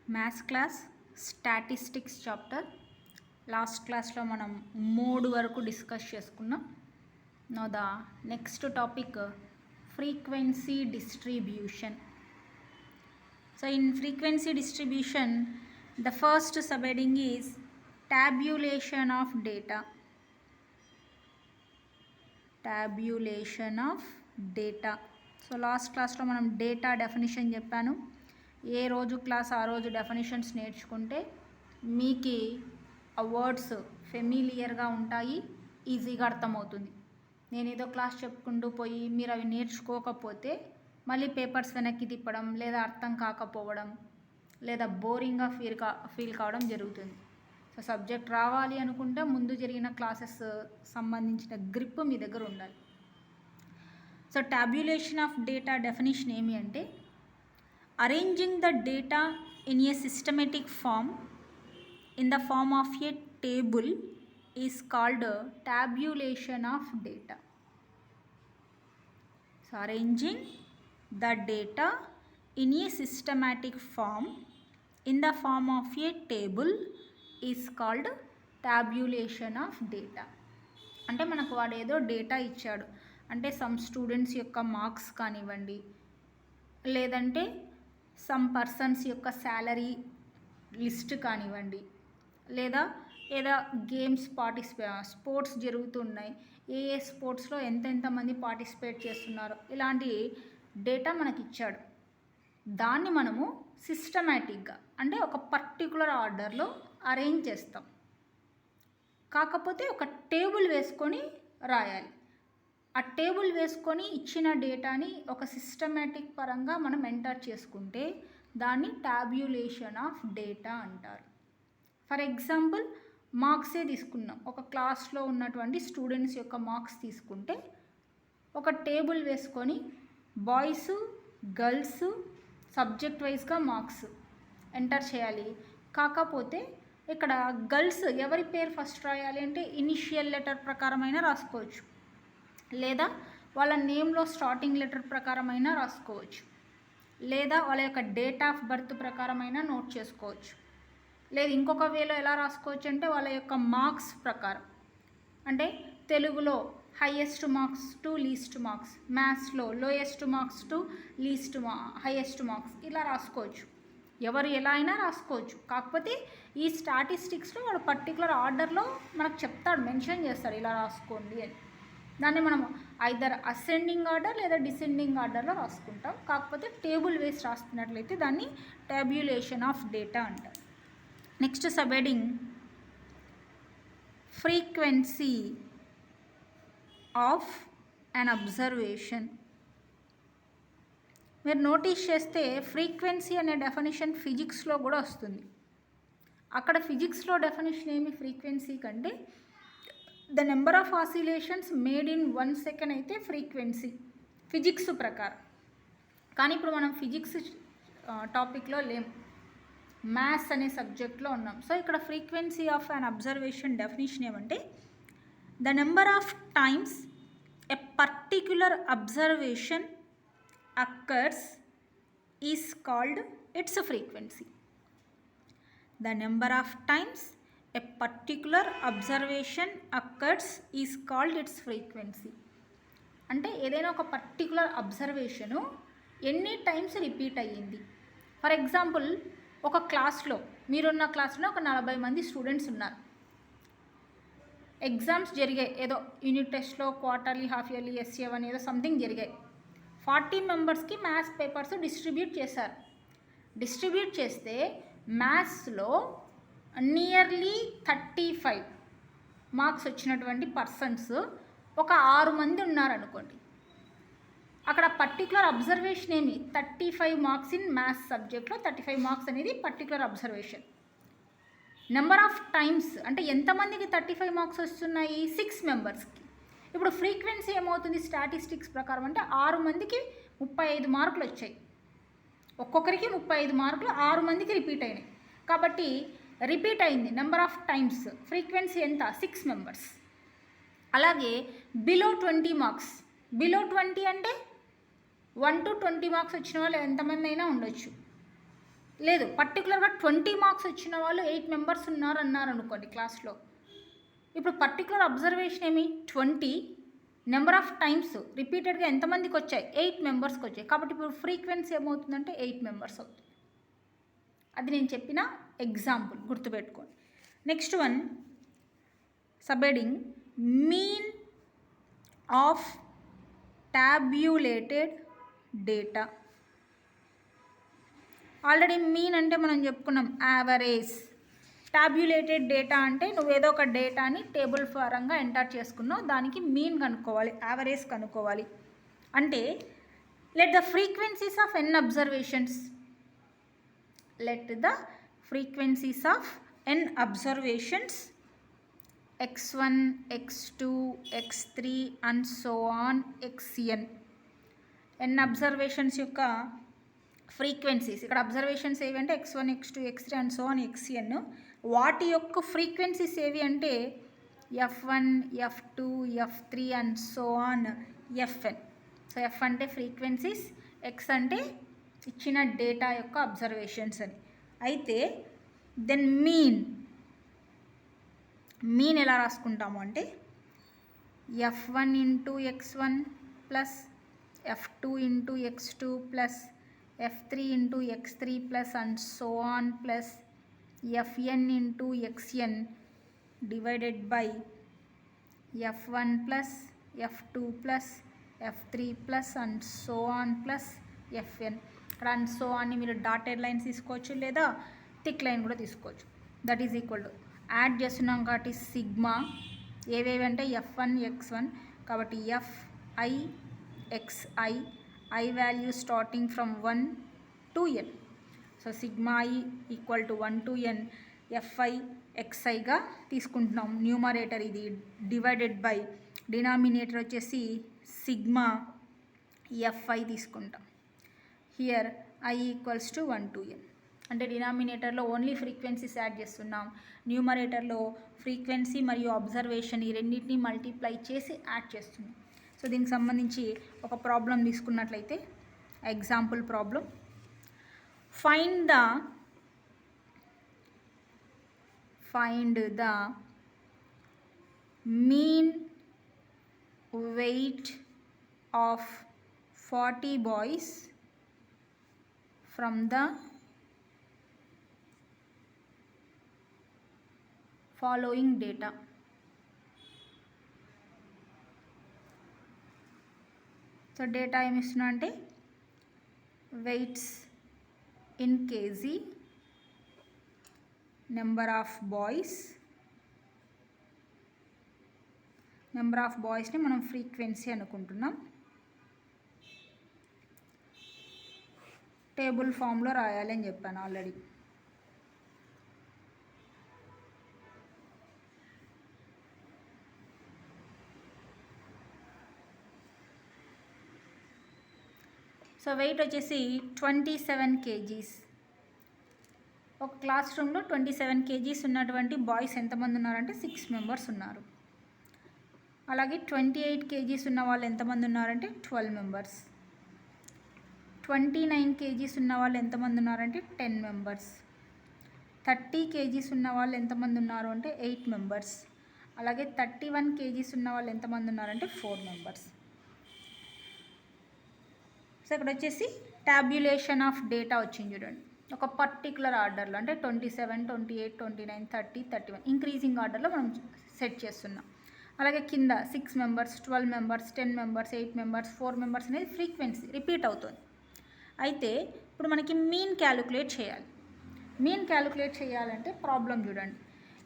Maths class statistics chapter last క్లాస్లో మనం 3 వరకు డిస్కస్ చేసుకున్నాం. Now the next topic frequency distribution. So in frequency distribution, the first subheading is tabulation of data. Tabulation of data. So last class లో మనం data definition చెప్పాను. ఏ రోజు class ఆ రోజు డెఫినిషన్స్ నేర్చుకుంటే మీకు ఆ వర్డ్స్ ఫెమిలియర్గా ఉంటాయి, ఈజీగా అర్థమవుతుంది. నేను ఏదో క్లాస్ చెప్పుకుంటూ పోయి మీరు అవి నేర్చుకోకపోతే మళ్ళీ పేపర్స్ వెనక్కి తిప్పడం, లేదా అర్థం కాకపోవడం, లేదా బోరింగ్గా ఫీల్ కావడం జరుగుతుంది. సో సబ్జెక్ట్ రావాలి అనుకుంటే ముందు జరిగిన క్లాసెస్ సంబంధించిన గ్రిప్ మీ దగ్గర ఉండాలి. So tabulation of data definition ఏమి అంటే arranging the data in a systematic form in the form of a table is called tabulation of data. So arranging the data in a systematic form in the form of a table is called tabulation of data. అంటే మనకు వాడు ఏదో data ఇచ్చాడు, అంటే some students యొక్క marks కానివ్వండి, లేదంటే some persons యొక్క శాలరీ లిస్ట్ కానివ్వండి, లేదా ఏదో గేమ్స్ స్పోర్ట్స్ జరుగుతున్నాయి, ఏ స్పోర్ట్స్లో ఎంతమంది పార్టిసిపేట్ చేస్తున్నారు, ఇలాంటి డేటా మనకి ఇచ్చాడు. దాన్ని మనము సిస్టమేటిక్గా అంటే ఒక పర్టికులర్ ఆర్డర్లో అరేంజ్ చేస్తాం. కాకపోతే ఒక టేబుల్ వేసుకొని రాయాలి. ఆ టేబుల్ వేసుకొని ఇచ్చిన డేటాని ఒక సిస్టమేటిక్ పరంగా మనం ఎంటర్ చేసుకుంటే దాన్ని టాబ్యులేషన్ ఆఫ్ డేటా అంటారు. ఫర్ ఎగ్జాంపుల్ మార్క్సే తీసుకున్నాం. ఒక క్లాస్లో ఉన్నటువంటి స్టూడెంట్స్ యొక్క మార్క్స్ తీసుకుంటే ఒక టేబుల్ వేసుకొని బాయ్స్ గర్ల్స్ సబ్జెక్ట్ వైజ్గా మార్క్స్ ఎంటర్ చేయాలి. కాకపోతే ఇక్కడ గర్ల్స్ ఎవరి పేరు ఫస్ట్ రాయాలి అంటే ఇనిషియల్ లెటర్ ప్రకారమైనా రాసుకోవచ్చు, లేదా వాళ్ళ నేమ్లో స్టార్టింగ్ లెటర్ ప్రకారమైనా రాసుకోవచ్చు, లేదా వాళ్ళ యొక్క డేట్ ఆఫ్ బర్త్ ప్రకారమైనా నోట్ చేసుకోవచ్చు. లేదు ఇంకొక వేలో ఎలా రాసుకోవచ్చు అంటే వాళ్ళ యొక్క మార్క్స్ ప్రకారం, అంటే తెలుగులో highest marks to least marks, మ్యాథ్స్లో lowest marks to highest marks, ఇలా రాసుకోవచ్చు. ఎవరు ఎలా అయినా రాసుకోవచ్చు. కాకపోతే ఈ స్టాటిస్టిక్స్లో వాడు పర్టికులర్ ఆర్డర్లో మనకు చెప్తాడు, మెన్షన్ చేస్తాడు ఇలా రాసుకోండి అని. దాన్ని మనం ఐదర్ అసెండింగ్ ఆర్డర్ లేదా డిసెండింగ్ ఆర్డర్లో రాసుకుంటాం. కాకపోతే టేబుల్ వేసి రాస్తున్నట్లయితే దాన్ని టాబ్యులేషన్ ఆఫ్ డేటా అంటారు. Next subheading frequency of an observation. మీరు నోటీస్ చేస్తే ఫ్రీక్వెన్సీ అనే డెఫినేషన్ ఫిజిక్స్లో కూడా వస్తుంది. అక్కడ ఫిజిక్స్లో డెఫినేషన్ ఏమి ఫ్రీక్వెన్సీ కంటే the number of oscillations made in 1 second అయితే ఫ్రీక్వెన్సీ ఫిజిక్స్ ప్రకారం. కానీ ఇప్పుడు మనం ఫిజిక్స్ టాపిక్లో లేం, మ్యాథ్స్ అనే సబ్జెక్ట్లో ఉన్నాం. సో ఇక్కడ frequency of an observation definition ఏమంటే the number of times a particular observation occurs is called its frequency. The number of times a particular observation occurs is called its frequency. అంటే ఏదైనా ఒక particular observation ఎన్ని times repeat అయ్యింది. For example ఒక క్లాస్లో మీరున్న క్లాస్లో ఒక 40 మంది స్టూడెంట్స్ ఉన్నారు. ఎగ్జామ్స్ జరిగాయి, ఏదో యూనిట్ టెస్ట్లో క్వార్టర్లీ హాఫ్ ఇయర్లీ SA1 ఏదో సంథింగ్ జరిగాయి. 40 మెంబర్స్కి మ్యాథ్స్ పేపర్స్ డిస్ట్రిబ్యూట్ చేశారు. డిస్ట్రిబ్యూట్ చేస్తే మ్యాథ్స్లో నియర్లీ 35 మార్క్స్ వచ్చినటువంటి పర్సన్స్ ఒక 6 మంది ఉన్నారనుకోండి. అక్కడ పర్టికులర్ అబ్జర్వేషన్ ఏమి 35 మార్క్స్ ఇన్ మ్యాథ్స్ సబ్జెక్ట్లో 35 మార్క్స్ అనేది particular observation. Number of times అంటే ఎంతమందికి 35 మార్క్స్ వస్తున్నాయి, 6 మెంబర్స్కి. ఇప్పుడు ఫ్రీక్వెన్సీ ఏమవుతుంది స్టాటిస్టిక్స్ ప్రకారం అంటే 6 మందికి 35 మార్కులు వచ్చాయి. ఒక్కొక్కరికి 35 మార్కులు 6 మందికి రిపీట్ అయినాయి. కాబట్టి రిపీట్ అయింది నెంబర్ ఆఫ్ టైమ్స్, ఫ్రీక్వెన్సీ ఎంత 6 మెంబర్స్. అలాగే బిలో 20 మార్క్స్, బిలో 20 అంటే 1 to 20 మార్క్స్ వచ్చిన వాళ్ళు ఎంతమంది అయినా ఉండొచ్చు. లేదు, పర్టికులర్గా 20 మార్క్స్ వచ్చిన వాళ్ళు 8 మెంబర్స్ ఉన్నారు అనుకోండి క్లాస్లో. ఇప్పుడు పర్టికులర్ అబ్జర్వేషన్ ఏమి 20 నెంబర్ ఆఫ్ టైమ్స్ రిపీటెడ్గా ఎంతమందికి వచ్చాయి 8 మెంబర్స్కి వచ్చాయి. కాబట్టి ఇప్పుడు ఫ్రీక్వెన్సీ ఏమవుతుందంటే 8 మెంబర్స్ అవుతుంది. అది నేను చెప్పిన ఎగ్జాంపుల్, గుర్తుపెట్టుకోండి. Next one, subheading mean of tabulated data. Already mean అంటే మనం చెప్పుకున్నాం యావరేజ్. టాబ్యులేటెడ్ డేటా అంటే నువ్వు ఏదో ఒక డేటాని టేబుల్ పరంగా ఎంటర్ చేసుకున్నావు, దానికి మీన్ కనుక్కోవాలి, యావరేజ్ కనుక్కోవాలి. అంటే let the frequencies of n observations, let the frequencies of n observations x1, x2, x3 and so on xn. n observations యొక్క ఫ్రీక్వెన్సీస్, ఇక్కడ అబ్జర్వేషన్స్ ఏవి అంటే x1, x2, x3 and so on xn. వాటి యొక్క frequencies ఏవి అంటే f1, f2, f3 and so on fn. So f అంటే frequencies, x అంటే ఇచ్చిన డేటా యొక్క అబ్జర్వేషన్స్ అని. అయితే దెన్ మీన్ ఎలా రాసుకుంటాము అంటే f1 into x1 plus f2 into x2 plus f3 into x3 plus and so on plus fn into xn divided by f1 plus f2 plus f3 plus and so on plus fn. ఇక్కడ and so ఆన్ని మీరు dotted lines తీసుకోవచ్చు లేదా thick line కూడా తీసుకోవచ్చు. That is equal to add చేస్తున్నాం కాబట్టి sigma ఏవేవి అంటే f1 x1 కాబట్టి fi xi, I value starting from 1 to n. So sigma i equal to 1 to n fi xiగా తీసుకుంటున్నాం. న్యూమరేటర్ ఇది డివైడెడ్ బై డినామినేటర్ వచ్చేసి సిగ్మా fi తీసుకుంటాం. Here i equals to 1 to n. అంటే డినామినేటర్లో only frequencies add చేస్తున్నాం, న్యూమరేటర్లో frequency మరియు observation ఈ రెండింటిని మల్టిప్లై చేసి యాడ్ చేస్తున్నాం. సో దీనికి సంబంధించి ఒక ప్రాబ్లం తీసుకున్నట్లయితే example problem, find the mean weight of 40 boys from the following data. So data ఏమి ఇస్తున్నా అంటే weights in KG, number of బాయ్స్ని మనం ఫ్రీక్వెన్సీ అనుకుంటున్నాం. టేబుల్ ఫామ్లో రాయాలి అని చెప్పాను ఆల్రెడీ. సో వెయిట్ వచ్చేసి 27 kgs. ఒక క్లాస్ రూమ్లో 27 kgs ఉన్నటువంటి బాయ్స్ ఎంతమంది ఉన్నారంటే 6 మెంబర్స్ ఉన్నారు. అలాగే 28 kgs ఉన్న వాళ్ళు ఎంతమంది ఉన్నారంటే 12 మెంబర్స్. 29 kgs ఉన్న వాళ్ళు ఎంతమంది ఉన్నారంటే 10 మెంబర్స్. 30 kgs ఉన్న వాళ్ళు ఎంతమంది ఉన్నారు అంటే 8 మెంబర్స్. అలాగే 31 kgs ఉన్న వాళ్ళు ఎంతమంది ఉన్నారంటే 4 మెంబర్స్. సో ఇక్కడ వచ్చేసి టాబ్యులేషన్ ఆఫ్ డేటా వచ్చింది చూడండి, ఒక పర్టికులర్ ఆర్డర్లో అంటే 27, 28, 29, 30, 31 ఇంక్రీజింగ్ ఆర్డర్లో మనం సెట్ చేస్తున్నాం. అలాగే కింద 6 members, 12 members, 10 members, 8 members, 4 members అనేది ఫ్రీక్వెన్సీ రిపీట్ అవుతుంది. అయితే ఇప్పుడు మనకి మీన్ క్యాలిక్యులేట్ చేయాలి. మీన్ క్యాలిక్యులేట్ చేయాలంటే ప్రాబ్లం చూడండి,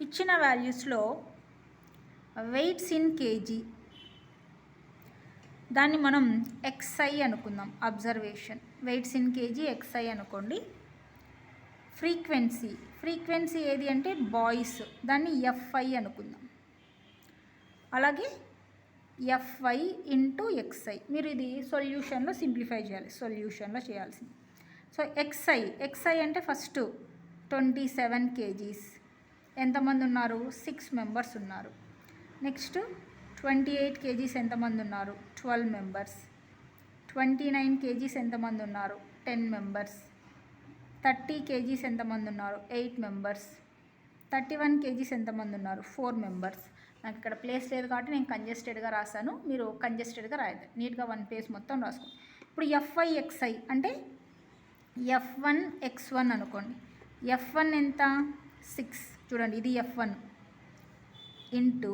ఇచ్చిన వాల్యూస్లో వెయిట్స్ ఇన్ కేజీ దాన్ని మనం xi అనుకుందాం. Observation weights in KG xi అనుకోండి. ఫ్రీక్వెన్సీ ఏది అంటే బాయ్స్, దాన్ని fi అనుకుందాం. అలాగే fi ఇంటూ xi, మీరు ఇది సొల్యూషన్లో సింప్లిఫై చేయాలి, సొల్యూషన్లో చేయాల్సింది. సో xi అంటే ఫస్ట్ 27 kgs ఎంతమంది ఉన్నారు 6 మెంబర్స్ ఉన్నారు. నెక్స్ట్ 28 kgs ఎంతమంది ఉన్నారు 12 మెంబర్స్. 29 kgs ఎంతమంది ఉన్నారు 10 మెంబర్స్. 30 kgs ఎంతమంది ఉన్నారు? 8 మెంబర్స్. 31 kgs ఎంతమంది ఉన్నారు? 4 మెంబర్స్. నాకు ఇక్కడ ప్లేస్ లేదు కాబట్టి నేను కంజెస్టెడ్గా రాశాను, మీరు కంజెస్టెడ్గా రాయద్దు, నీట్గా 1 పేజ్ మొత్తం రాసుకోండి. ఇప్పుడు FIXI అంటే F1 X1 అనుకోండి. F1 ఎంత? 6. చూడండి, ఇది F1 ఇంటూ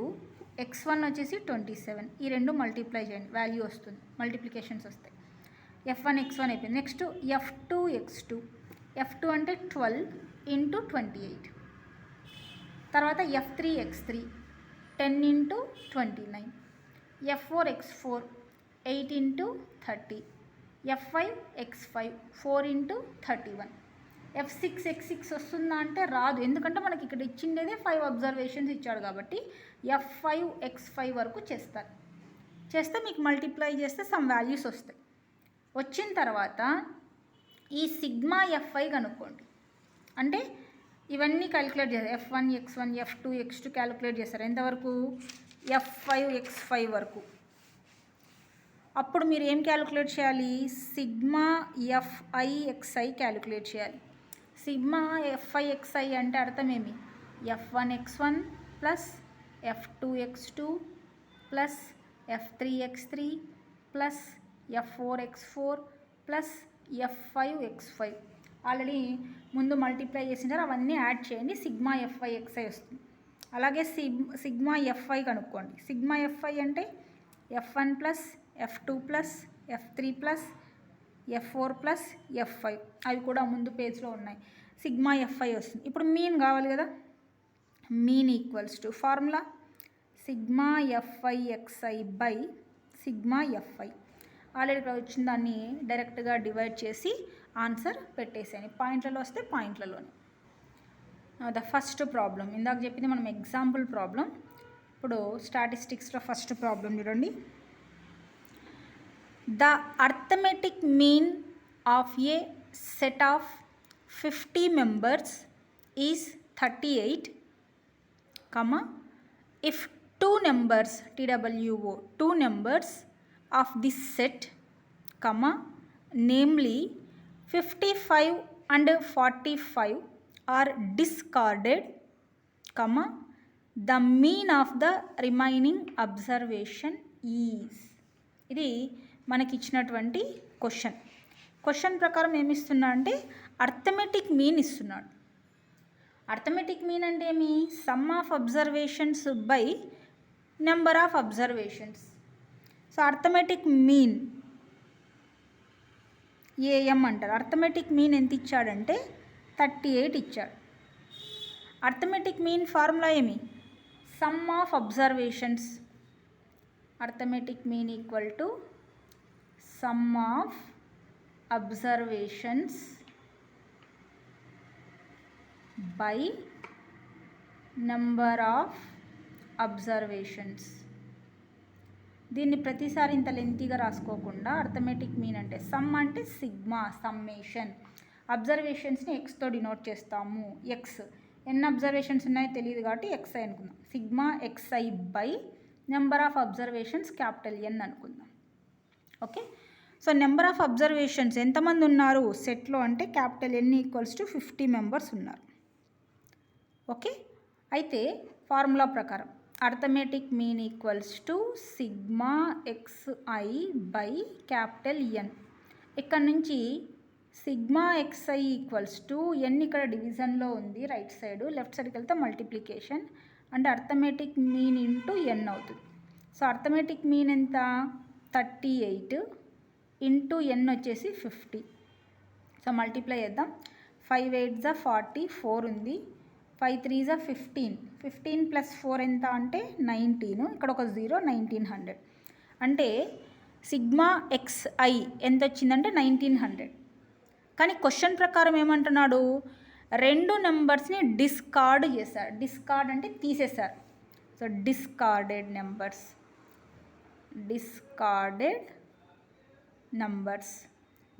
X1 వచ్చేసి 27. ఈ రెండు మల్టిప్లై చేయండి, వాల్యూ వస్తుంది, మల్టిప్లికేషన్స్ వస్తాయి. F1 X1 అయిపోయింది. Next F2 X2. F2 అంటే 12 ఇంటూ 28. తర్వాత F3 X3 10 into 29. F4 X4 8 into 30. F5 X5 4 into 31. F6 X6 వస్తుందా అంటే రాదు, ఎందుకంటే మనకి ఇక్కడ ఇచ్చిండేదే 5 అబ్జర్వేషన్స్ ఇచ్చాడు కాబట్టి F5 X5 వరకు చేస్తే మీకు మల్టిప్లై చేస్తే సమ్ వాల్యూస్ వస్తాయి. వచ్చిన తర్వాత ఈ సిగ్మా Fi కనుక్కోండి. అంటే ఇవన్నీ క్యాలిక్యులేట్ చేస్తారు, F1 X1 F2 X2 calculate చేస్తారు ఎంతవరకు? F5 X5 వరకు. అప్పుడు మీరు ఏం క్యాలిక్యులేట్ చేయాలి? సిగ్మా FIXI క్యాలిక్యులేట్ చేయాలి. సిగ్మా FIXI అంటే అర్థం ఏమి? F1 X1 plus F2 X2 plus F3 X3 plus F4 X4 plus F5 X5. Already ముందు మల్టిప్లై చేసినారు, అవన్నీ యాడ్ చేయండి, సిగ్మా FIXI వస్తుంది. అలాగే సిగ్మా FI కనుక్కోండి. సిగ్మా FI అంటే F1 plus F2 plus F3 plus F4 plus F5. అవి కూడా ముందు పేజ్లో ఉన్నాయి. సిగ్మా FI వస్తుంది. ఇప్పుడు మీన్ కావాలి కదా, mean equals to formula sigma FIXI by sigma FI. Already ఇక్కడ వచ్చిన దాన్ని డైరెక్ట్గా డివైడ్ చేసి ఆన్సర్ పెట్టేసేయండి. పాయింట్లలో వస్తే పాయింట్లలోనే. ద ఫస్ట్ ప్రాబ్లం ఇందాక చెప్పింది మనం ఎగ్జాంపుల్ ప్రాబ్లం. ఇప్పుడు స్టాటిస్టిక్స్లో ఫస్ట్ ప్రాబ్లం చూడండి. The arithmetic mean of A set of 50 members is 38, if 2 numbers TWO 2 numbers of this set, namely 55 and 45 are discarded, the mean of the remaining observation is. ఇది మనకి ఇచ్చినటువంటి question ప్రకారం ఏమి ఇస్తున్నాడు అంటే arithmetic mean ఇస్తున్నాడు. Arithmetic mean అంటే ఏమి? Some of observations by number of observations. So arithmetic mean AM అంటారు. అర్థమెటిక్ మీన్ ఎంత ఇచ్చాడంటే 38 ఇచ్చాడు. అర్థమెటిక్ మీన్ ఫార్ములా ఏమి? Some of observations. Arithmetic mean equal to some of observations by number of observations. దీన్ని ప్రతిసారి ఇంత లెంతీగా రాసుకోకుండా అర్థమెటిక్ మీన్ అంటే some అంటే సిగ్మా సమ్మేషన్, అబ్జర్వేషన్స్ని ఎక్స్తో డినోట్ చేస్తాము. ఎక్స్ ఎన్ని అబ్జర్వేషన్స్ ఉన్నాయో తెలియదు కాబట్టి XI అనుకుందాం. Sigma XI by number of observations capital N అనుకుందాం. Okay, so number of observations ఎంతమంది ఉన్నారు సెట్లో అంటే capital N equals to 50 members ఉన్నారు. ఓకే, అయితే ఫార్ములా ప్రకారం arithmetic mean equals to sigma XI by capital N. ఇక్కడ నుంచి sigma XI equals to N ఇక్కడ డివిజన్లో ఉంది రైట్ సైడ్, లెఫ్ట్ సైడ్కి వెళ్తే మల్టిప్లికేషన్ అంటే అర్థమెటిక్ మీన్ ఇంటూ N అవుతుంది. సో అర్థమెటిక్ మీన్ ఎంత? 38 ఇంటూ N వచ్చేసి 50. సో మల్టిప్లై చేద్దాం. 5 8 40 4 ఉంది, 5 3 15, 15 ప్లస్ 4 ఎంత అంటే 19, ఇక్కడ ఒక 0 1900. అంటే సిగ్మా XI ఎంత వచ్చిందంటే 1900. కానీ క్వశ్చన్ ప్రకారం ఏమంటున్నాడు? 2 నెంబర్స్ని డిస్కార్డ్ చేశారు. డిస్కార్డ్ అంటే తీసేశారు. సో డిస్కార్డెడ్ నెంబర్స్,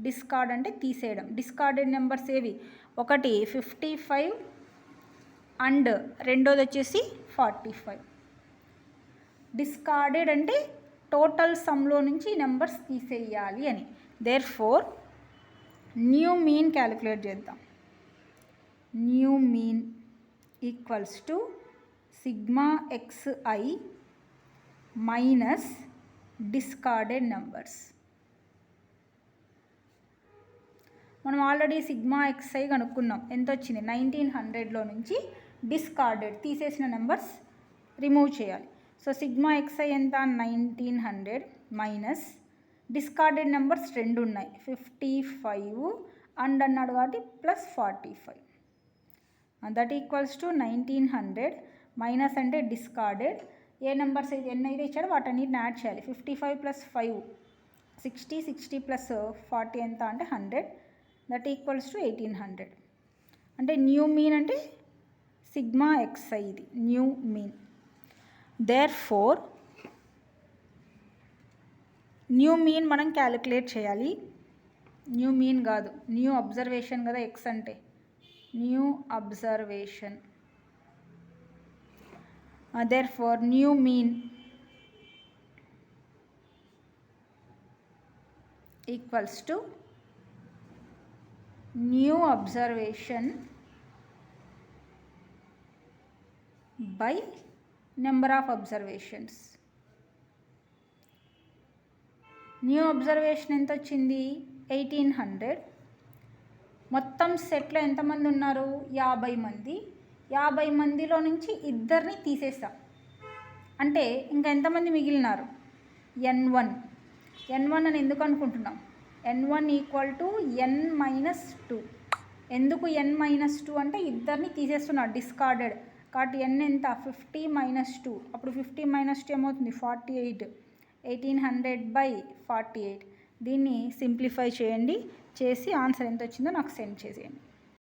డిస్కార్డ్ అంటే తీసేయడం. డిస్కార్డెడ్ నెంబర్స్ ఏవి? ఒకటి 55 అండ్ రెండోది వచ్చేసి 45. డిస్కార్డెడ్ అంటే టోటల్ సమ్లో నుంచి నెంబర్స్ తీసేయాలి అని. Therefore new mean calculate చేద్దాం. New mean equals to sigma xi minus discarded numbers. మనం ఆల్రెడీ సిగ్మా xi కనుక్కున్నాం. ఎంత వచ్చింది? 1900లో నుంచి డిస్కార్డెడ్ తీసేసిన నెంబర్స్ రిమూవ్ చేయాలి. సో సిగ్మా xi ఎంత? 1900 మైనస్ డిస్కార్డెడ్ నెంబర్స్ 2 ఉన్నాయి, 55 అండ్ అన్నాడు కాబట్టి plus 45. That equals to 1900 minus అంటే డిస్కార్డెడ్. ఏ నెంబర్స్ అయితే ఎన్ని అయితే ఇచ్చాడో వాటన్నిటిని యాడ్ చేయాలి. 55 ప్లస్ 5 60, 60 ప్లస్ 40 ఎంత అంటే 100. That equals to 1800. అంటే న్యూ మీన్ అంటే సిగ్మా xi, ఇది new mean. Therefore new mean మనం క్యాలిక్యులేట్ చేయాలి. న్యూ మీన్ కాదు, న్యూ అబ్జర్వేషన్ కదా x అంటే. New observation. therefore new mean equals to new observation by number of observations. New observation ఎంత వచ్చింది? 1800. మొత్తం సెట్లో ఎంతమంది ఉన్నారు? 50 మంది. 50 మందిలో నుంచి ఇద్దరిని తీసేసాం అంటే ఇంకా ఎంతమంది మిగిలినారు? n1. n1 అని ఎందుకు అనుకుంటున్నాం? n1 equal to n-2. ఎందుకు n-2 అంటే ఇద్దరిని తీసేస్తున్నారు డిస్కార్డెడ్ కాబట్టి. n ఎంత? 50 మైనస్ 2. అప్పుడు 50 మైనస్ 2 ఏమవుతుంది? 48. 1800/48. దీన్ని సింప్లిఫై చేయండి, చేసి ఆన్సర్ ఎంత వచ్చిందో నాకు సెండ్ చేసేయండి.